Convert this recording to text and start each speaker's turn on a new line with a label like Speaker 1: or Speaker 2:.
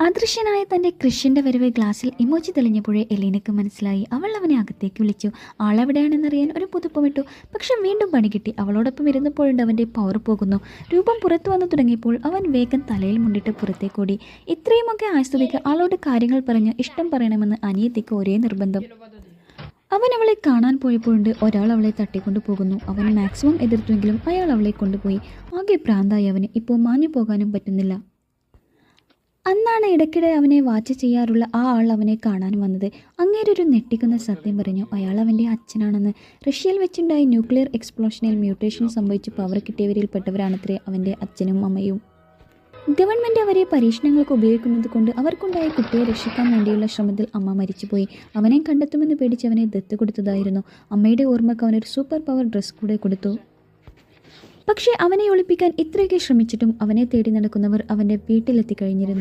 Speaker 1: അദൃശ്യനായ തൻ്റെ ക്രിഷ്യൻ്റെ വരവ് ഗ്ലാസ്സിൽ ഇമോജി തെളിഞ്ഞപ്പോഴേ എലീനയ്ക്ക് മനസ്സിലായി. അവൾ അവനെ അകത്തേക്ക് വിളിച്ചു. ആളെവിടെയാണെന്നറിയാൻ ഒരു പുതുപ്പമിട്ടു. പക്ഷെ വീണ്ടും പണി കിട്ടി. അവളോടൊപ്പം ഇരുന്നപ്പോഴുണ്ട് അവൻ്റെ പവർ പോകുന്നു. രൂപം പുറത്തു വന്നു തുടങ്ങിയപ്പോൾ അവൻ വേഗം തലയിൽ മുണ്ടിട്ട് പുറത്തേക്കോടി. ഇത്രയുമൊക്കെ ആസ്വദിക്ക് ആളോട് കാര്യങ്ങൾ പറഞ്ഞ് ഇഷ്ടം പറയണമെന്ന് അനിയത്തിക്ക് ഒരേ നിർബന്ധം. അവൻ അവളെ കാണാൻ പോയപ്പോഴുണ്ട് ഒരാൾ അവളെ തട്ടിക്കൊണ്ടു പോകുന്നു. അവൻ മാക്സിമം എതിർത്തുവെങ്കിലും അയാൾ അവളെ കൊണ്ടുപോയി. ആകെ ഭ്രാന്തായി അവന്. ഇപ്പോൾ മാഞ്ഞു പോകാനും പറ്റുന്നില്ല. അന്നാണ് ഇടയ്ക്കിടെ അവനെ വാച്ച് ചെയ്യാറുള്ള ആ ആൾ അവനെ കാണാൻ വന്നത്. അങ്ങേരൊരു ഞെട്ടിക്കുന്ന സത്യം പറഞ്ഞു. അയാൾ അവൻ്റെ അച്ഛനാണെന്ന്. റഷ്യയിൽ വെച്ചുണ്ടായ ന്യൂക്ലിയർ എക്സ്പ്ലോഷനിൽ മ്യൂട്ടേഷൻ സംഭവിച്ച് പവർ കിട്ടിയവരിൽ പെട്ടവരാണത്രേ അവൻ്റെ അച്ഛനും അമ്മയും. ഗവൺമെൻറ് അവരെ പരീക്ഷണങ്ങൾക്ക് ഉപയോഗിക്കുന്നത് കൊണ്ട് അവർക്കുണ്ടായ കുട്ടിയെ രക്ഷിക്കാൻ വേണ്ടിയുള്ള ശ്രമത്തിൽ അമ്മ മരിച്ചുപോയി. അവനെ കണ്ടെത്തുമെന്ന് പേടിച്ച് അവനെ ദത്ത് കൊടുത്തതായിരുന്നു. അമ്മയുടെ ഓർമ്മയ്ക്ക് അവനൊരു സൂപ്പർ പവർ ഡ്രസ് കൂടെ കൊടുത്തു. പക്ഷേ അവനെ ഒളിപ്പിക്കാൻ ഇത്രയൊക്കെ ശ്രമിച്ചിട്ടും അവനെ തേടി നടക്കുന്നവർ അവൻ്റെ വീട്ടിലെത്തിക്കഴിഞ്ഞിരുന്നു.